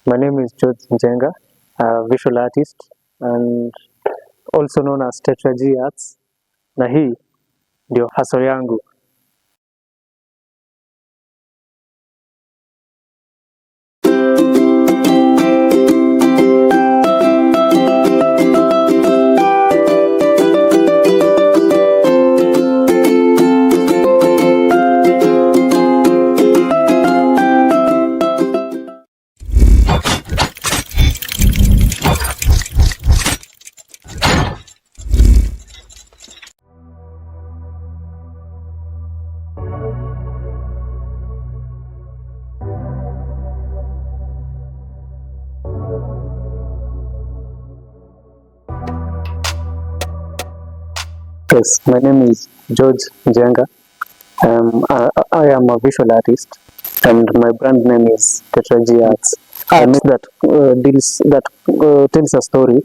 My name is George Njenga, a visual artist and also known as Tetrag Arts, na hii ndio hustle yangu. Yes, my name is George Njenga. I am a visual artist, and my brand name is Tetrag Arts. Art that tells a story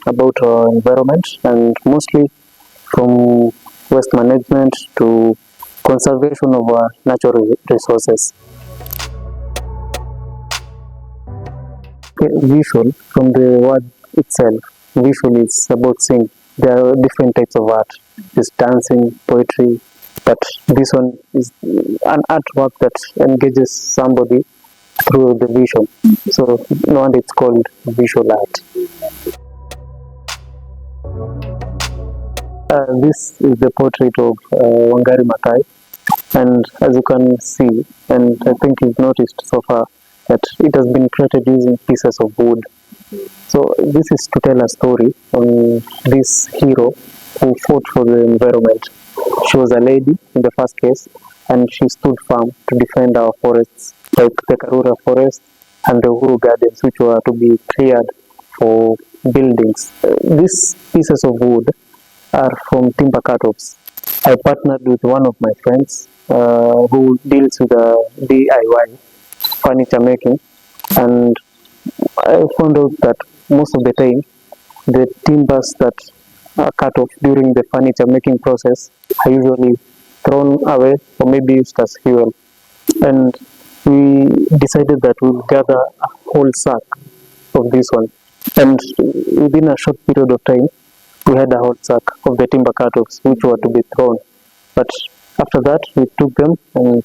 about our environment, and mostly from waste management to conservation of our natural resources. Visual, from the word itself, visual is about seeing. There are different types of art. There's dancing, poetry, but this one is an artwork that engages somebody through the vision. So no wonder it's called visual art. This is the portrait of Wangari Maathai, and as you can see, and I think you've noticed so far, that it has been created using pieces of wood. So this is to tell a story on this hero who fought for the environment. She was a lady in the first case, and she stood firm to defend our forests, like the Karura forest and the Uhuru Gardens, which were to be cleared for buildings. These pieces of wood are from timber cut-offs. I partnered with one of my friends who deals with DIY furniture making, and I found out that most of the time the timbers that are cut off during the furniture making process are usually thrown away or maybe used as fuel. And we decided that we'll gather a whole sack of this one. And within a short period of time, we had a whole sack of the timber cut-offs which were to be thrown. But after that, we took them, and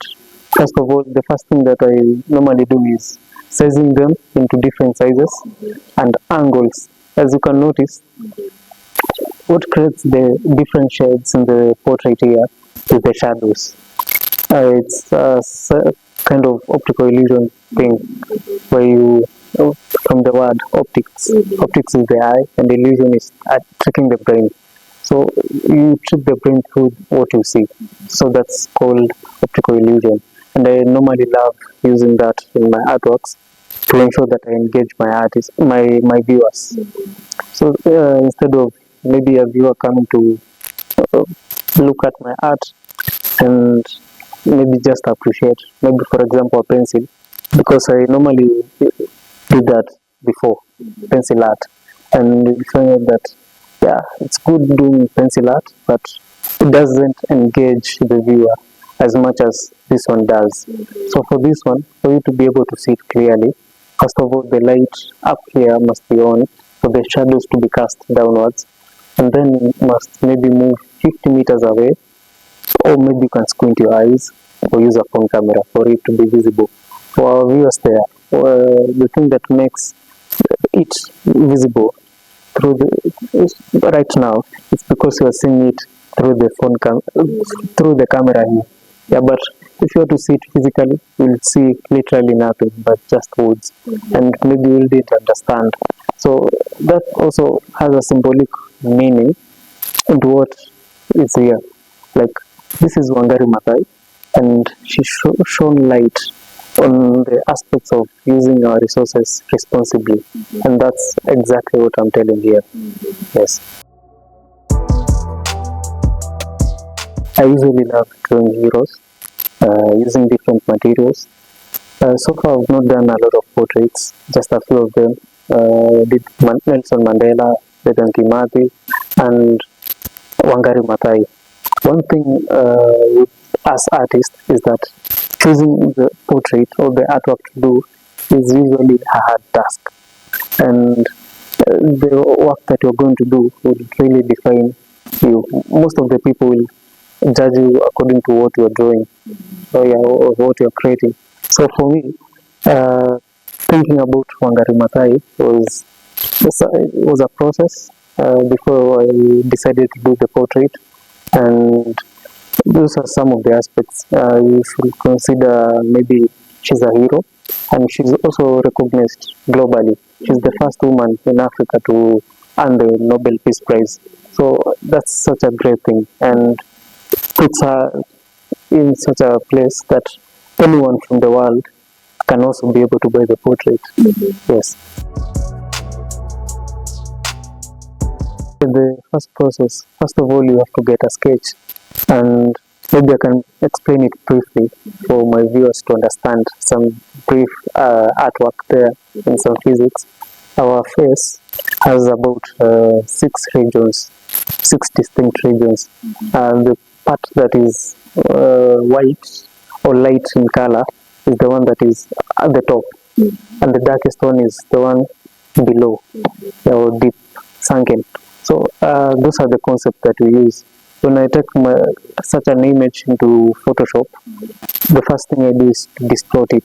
first of all, the first thing that I normally do is sizing them into different sizes and angles. As you can notice, what creates the different shades in the portrait here is the shadows. It's a kind of optical illusion thing where you, from the word optics, optics is the eye and illusion is tricking the brain. So you trick the brain through what you see. So that's called optical illusion. And I normally love using that in my artworks to ensure that I engage my viewers. So instead of maybe a viewer coming to look at my art and maybe just appreciate, maybe for example a pencil, because I normally do that before, pencil art, and you find that yeah, it's good doing pencil art, but it doesn't engage the viewer as much as this one does. So for this one, for you to be able to see it clearly, first of all, the light up here must be on for the shadows to be cast downwards, and then you must maybe move 50 meters away, or maybe you can squint your eyes or use a phone camera for it to be visible. For our viewers there, the thing that makes it visible through right now, it's because you are seeing it through the through the camera here. Yeah, but if you were to see it physically, you'll see literally nothing but just woods, and maybe you didn't understand. So that also has a symbolic meaning into what is here. Like, this is Wangari Maathai, and she shone light on the aspects of using our resources responsibly, and that's exactly what I'm telling here. Yes, I usually love drawing heroes using different materials. So far, I've not done a lot of portraits, just a few of them. Did Nelson Mandela, President Maathai, and Wangari Maathai. One thing with us artists is that choosing the portrait or the artwork to do is usually a hard task, and the work that you're going to do will really define you. Most of the people will judge you according to what you're drawing, or what you're creating. So for me, thinking about Wangari Maathai was a process before I decided to do the portrait, and those are some of the aspects you should consider. Maybe she's a hero, and she's also recognized globally. She's the first woman in Africa to earn the Nobel Peace Prize. So that's such a great thing, and puts her in such a place that anyone from the world can also be able to buy the portrait. Yes. The first process, first of all, you have to get a sketch, and maybe I can explain it briefly for my viewers to understand some brief artwork there in some physics. Our face has about 6 regions, 6 distinct regions. The part that is white or light in color is the one that is at the top, and the darkest one is the one below, or deep sunken. So those are the concepts that we use. When I take such an image into Photoshop, the first thing I do is to distort it.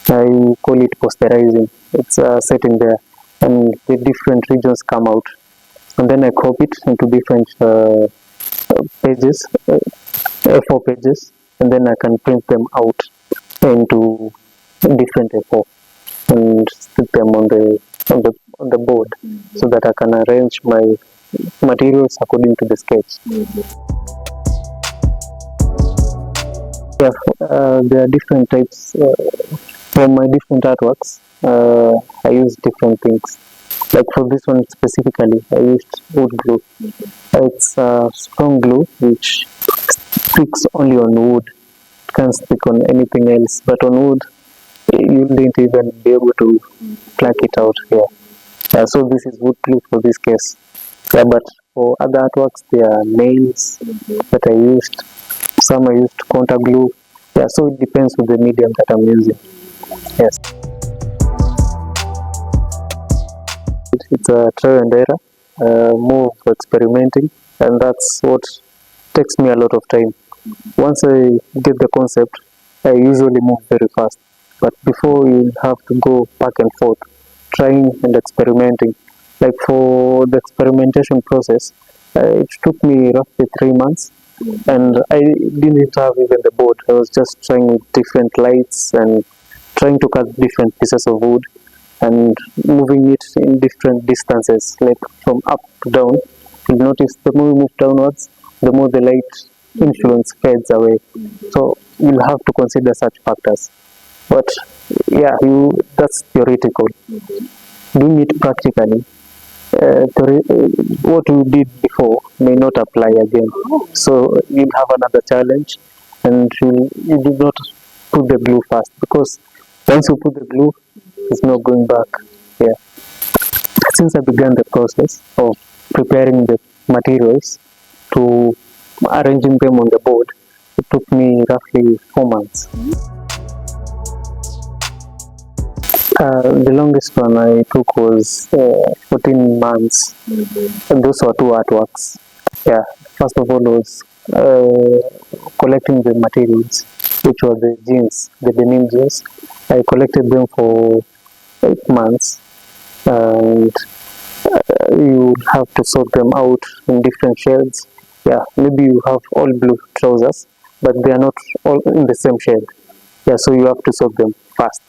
I call it posterizing. It's setting there, and the different regions come out. And then I crop it into different pages, 4 pages, and then I can print them out into different A4 and stick them on the board, so that I can arrange my materials according to the sketch. Yeah, there are different types. For my different artworks, I use different things. Like for this one specifically, I used wood glue. It's a strong glue which sticks only on wood. It can't stick on anything else, but on wood, you didn't even be able to pluck it out here. So this is wood glue for this case. Yeah, but for other artworks, there are nails that I used. Some I used contact glue. Yeah, so it depends on the medium that I'm using. Yes. It's a trial and error, more of experimenting, and that's what takes me a lot of time. Once I get the concept, I usually move very fast. But before, you have to go back and forth, trying and experimenting. Like for the experimentation process, it took me roughly 3 months, and I didn't have even the board. I was just trying with different lights and trying to cut different pieces of wood and moving it in different distances, like from up to down. You'll notice the more you move downwards, the more the light influence fades away. So you'll have to consider such factors. But yeah, that's theoretical. Doing it practically, what you did before may not apply again. So you'll have another challenge, and you do not put the glue fast, because once you put the glue, there's no going back. Yeah. Since I began the process of preparing the materials to arranging them on the board, it took me roughly 4 months. The longest one I took was 14 months, and those were 2 artworks. Yeah, first of all was collecting the materials, which were the jeans, the denim jeans. I collected them for 8 months, and you have to sort them out in different shades. Yeah, maybe you have all blue trousers, but they are not all in the same shade. Yeah, so you have to sort them fast,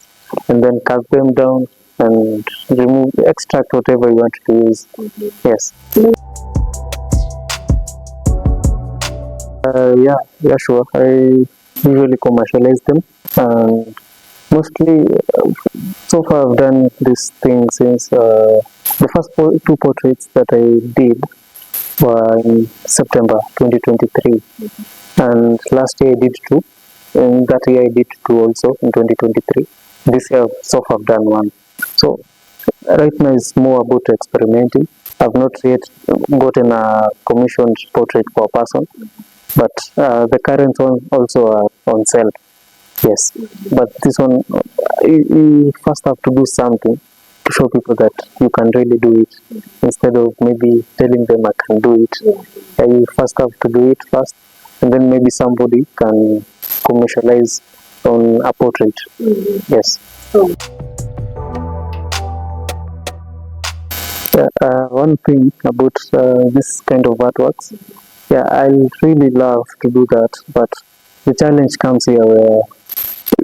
and then cut them down and extract whatever you want to use. Yes. Yeah, sure. I usually commercialize them, and mostly so far I've done this thing since the first 2 portraits that I did were in September 2023, and last year I did 2, and that year I did 2 also in 2023. This year so far I've done 1. So right now it's more about experimenting. I've not yet gotten a commissioned portrait for a person, but the current one also are on sale. Yes, but this one you first have to do something to show people that you can really do it, instead of maybe telling them I can do it. You first have to do it first, and then maybe somebody can commercialize on a portrait. Yes. One thing about this kind of artworks, I really love to do that, but the challenge comes here where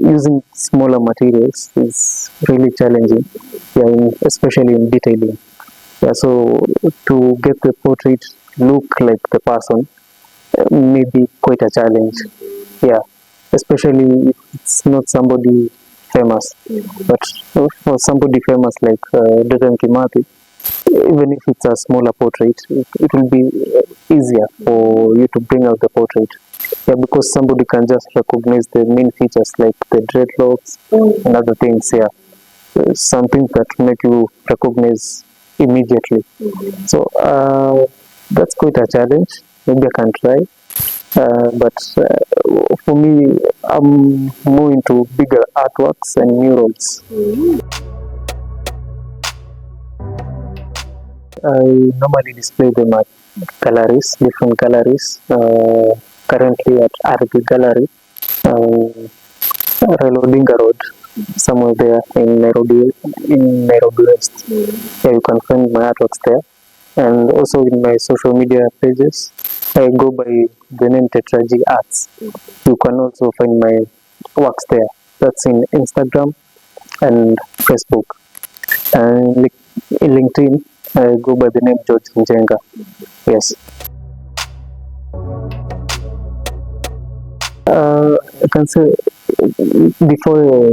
using smaller materials is really challenging, especially in detailing. So to get the portrait look like the person may be quite a challenge. Especially if it's not somebody famous. But for somebody famous like Maathai, even if it's a smaller portrait, it will be easier for you to bring out the portrait. Because somebody can just recognize the main features like the dreadlocks and other things. Something that make you recognize immediately. So that's quite a challenge. Maybe I can try. But for me, I'm more into bigger artworks and murals. I normally display them at galleries, different galleries. Currently at RB Gallery, Relodinga Road, somewhere there in Nairobi West. You can find my artworks there. And also in my social media pages, I go by the name Tetraji Arts. You can also find my works there. That's in Instagram and Facebook. And in LinkedIn, I go by the name George Njenga. Yes. I can say before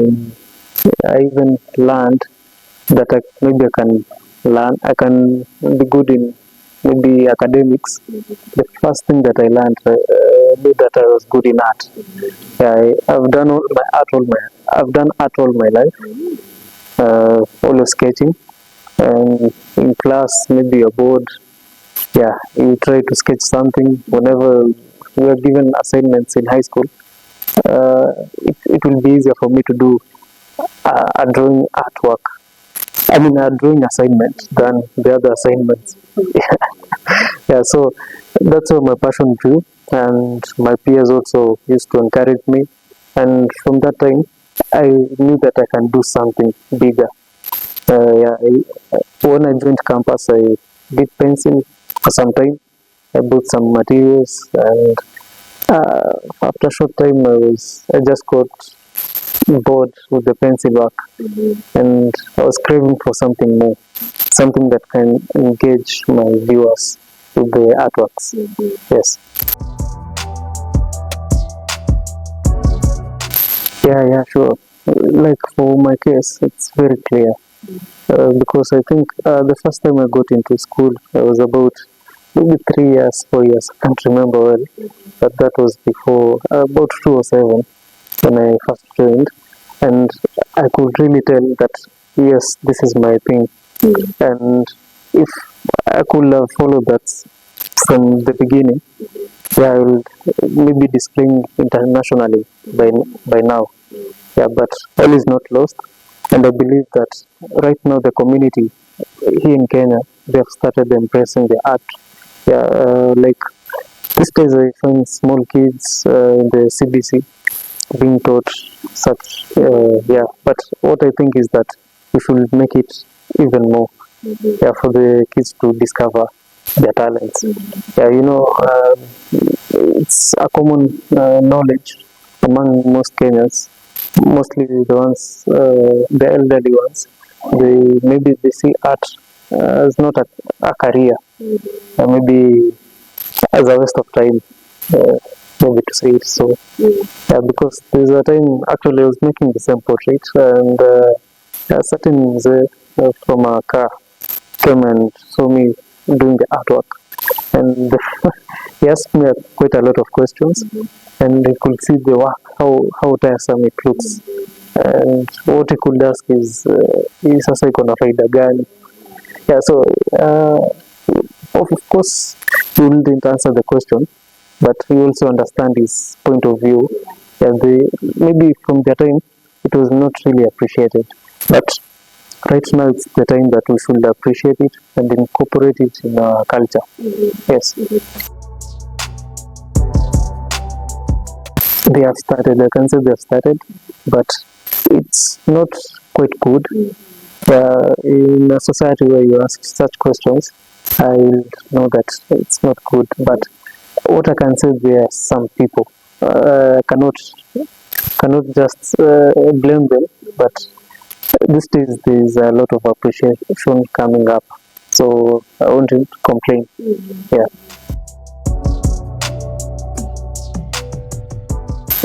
I even learned that maybe I can be good in maybe academics. The first thing that I learned that I was good in art. I've done art all my life. Always sketching, and in class maybe you're bored. You try to sketch something. Whenever we are given assignments in high school, it will be easier for me to do a drawing artwork. I mean, a drawing assignment than the other assignments. So that's where my passion grew, and my peers also used to encourage me. And from that time, I knew that I can do something bigger. When I joined campus, I did pencil for some time. I bought some materials, and after a short time, I just got bored with the pencil work, and I was craving for something more, something that can engage my viewers with the artworks. Yes. Sure. Like for my case, it's very clear because I think the first time I got into school, I was about maybe 3 years, 4 years. I can't remember well, but that was before about 2007 when I first joined, and I could really tell that yes, this is my thing, and if I could have followed that from the beginning, I will maybe displaying internationally by now. But all is not lost, and I believe that right now the community here in Kenya, they have started embracing the art. Like these days I find small kids in the CBC being taught such. But what I think is that we should make it even more. For the kids to discover their talents. It's a common knowledge among most Kenyans, mostly the ones, the elderly ones. They see art as not a career, maybe as a waste of time, maybe to say it so. Because there's a time actually I was making the same portrait, and a certain from a car came and saw me doing the artwork, and he asked me quite a lot of questions, and he could see the work, how tiresome it looks, and what he could ask is sasa iko na faida gani? So of course he didn't answer the question, but he also understand his point of view. Maybe from their time it was not really appreciated. But right now it's the time that we should appreciate it and incorporate it in our culture. Yes. They have started, I can say they have started, but it's not quite good. In a society where you ask such questions, I know that it's not good. But what I can say, there are some people cannot just blame them. But these days there is a lot of appreciation coming up, so I won't complain. Yeah.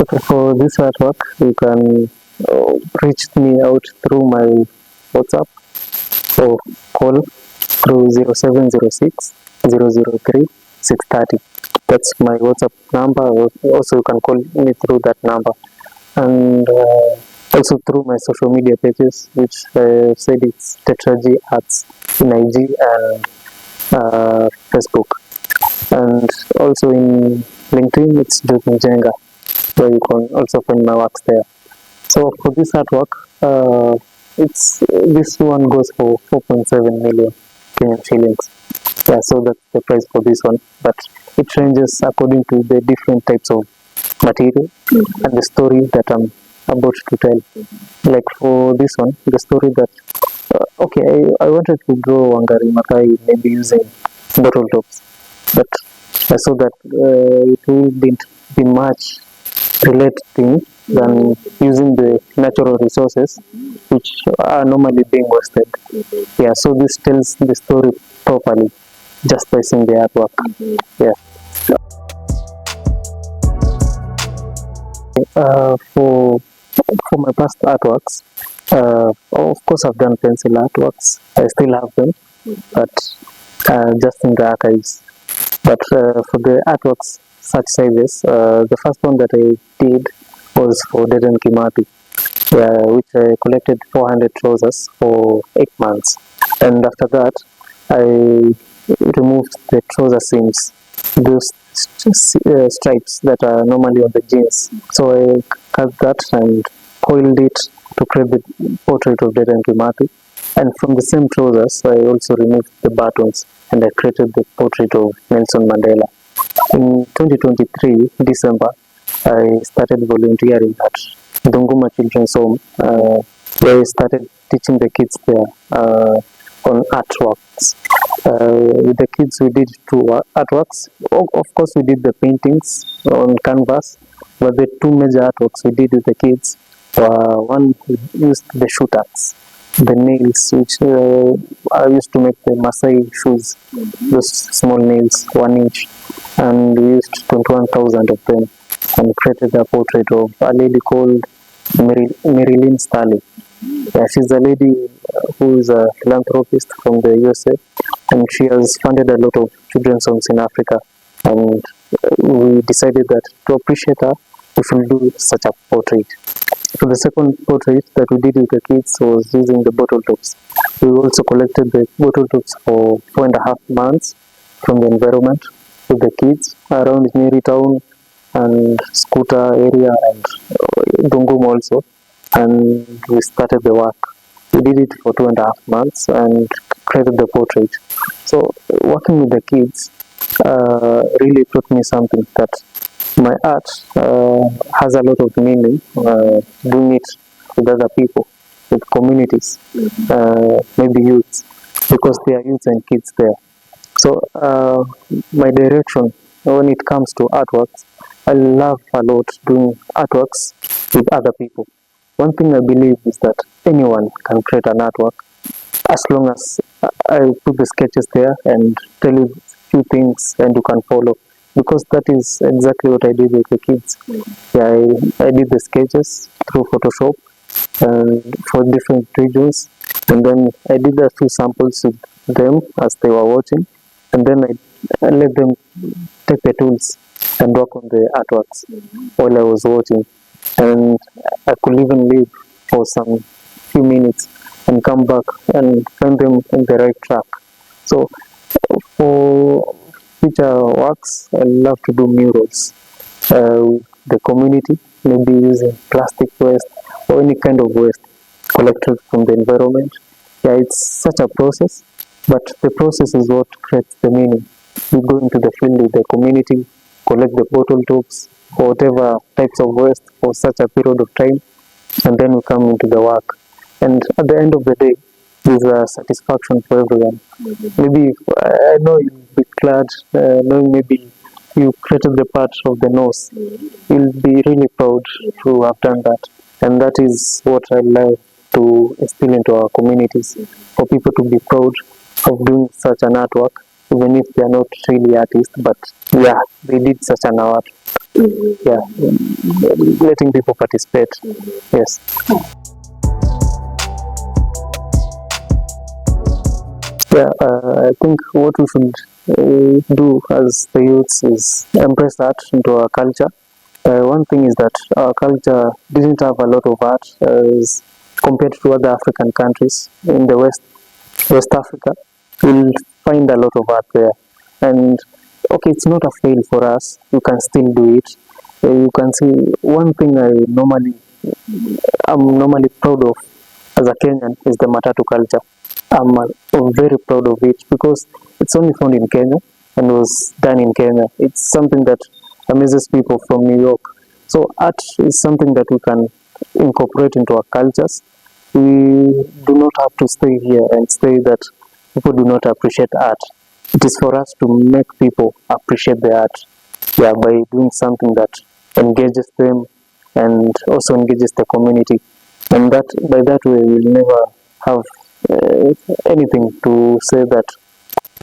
Okay, for this artwork, you can reach me out through my WhatsApp or call through 0706 003 630. That's my WhatsApp number. Also, you can call me through that number. And also through my social media pages, which I said it's Tetragy Arts in IG and Facebook. And also in LinkedIn, it's Jogi Jenga, where you can also find my works there. So for this artwork, this one goes for 4.7 million Kenyan shillings. Yeah, so that's the price for this one. But it ranges according to the different types of material and the story that I'm about to tell. Like for this one, the story that I wanted to draw Wangari Maathai maybe using bottle tops, but I saw that it wouldn't be much relating than using the natural resources which are normally being wasted. Yeah, so this tells the story properly just by seeing the artwork. Yeah. For my past artworks, of course I've done pencil artworks. I still have them, but just in the archives. But for the artworks such sizes, the first one that I did was for Dedan Kimathi, which I collected 400 trousers for 8 months. And after that, I removed the trouser seams, those stripes that are normally on the jeans. So I cut that and coiled it to create the portrait of Dedan Kimathi. And from the same trousers, I also removed the buttons and I created the portrait of Nelson Mandela. In 2023, December, I started volunteering at Dunguma Children's Home, where I started teaching the kids there on artworks. With the kids, we did 2 artworks. Of course, we did the paintings on canvas, but the 2 major artworks we did with the kids were, one, we used the shoe tags, the nails, which I used to make the Maathai shoes, those small nails, 1 inch, and we used 21,000 of them and created a portrait of a lady called Marilyn Starley. Yeah, she's a lady who is a philanthropist from the USA, and she has funded a lot of children's homes in Africa. And we decided that to appreciate her, we should do such a portrait. So the second portrait that we did with the kids was using the bottle tops. We also collected the bottle tops for 4.5 months from the environment with the kids around Nyeri town and Scooter area and Dungum also. And we started the work. We did it for 2.5 months and created the portrait. So working with the kids really taught me something, that my art has a lot of meaning, doing it with other people, with communities, maybe youths, because there are youths and kids there. So my direction when it comes to artworks, I love a lot doing artworks with other people. One thing I believe is that anyone can create an artwork as long as I put the sketches there and tell you a few things and you can follow, because that is exactly what I did with the kids. Yeah, I did the sketches through Photoshop and for different regions, and then I did a few samples with them as they were watching, and then I let them take the tools and work on the artworks while I was watching. And I could even leave for some few minutes and come back and find them in the right track. So for future works, I love to do murals with the community, maybe using plastic waste or any kind of waste collected from the environment. Yeah, it's such a process, but the process is what creates the meaning. We go into the field with the community, collect the bottle tops, or whatever types of waste for such a period of time, and then we come into the work. And at the end of the day, there's a satisfaction for everyone. Maybe I know you'll be glad knowing maybe you created the part of the nose. You'll be really proud to have done that. And that is what I love to instill into our communities, for people to be proud of doing such an artwork, even if they are not really artists, but yeah, they did such an art. Yeah, letting people participate. Yes. Yeah, I think what we should do as the youths is embrace art into our culture. One thing is that our culture didn't have a lot of art as compared to other African countries in the West Africa. You'll find a lot of art there, and okay, it's not a fail for us. You can still do it. You can see one thing I'm normally proud of as a Kenyan is the Matatu culture. I'm very proud of it because it's only found in Kenya and was done in Kenya. It's something that amazes people from New York. So art is something that we can incorporate into our cultures. We do not have to stay here and say that people do not appreciate art. It is for us to make people appreciate the art, yeah, by doing something that engages them and also engages the community. And that by that way, we'll never have anything to say that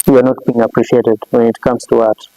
we are not being appreciated when it comes to art.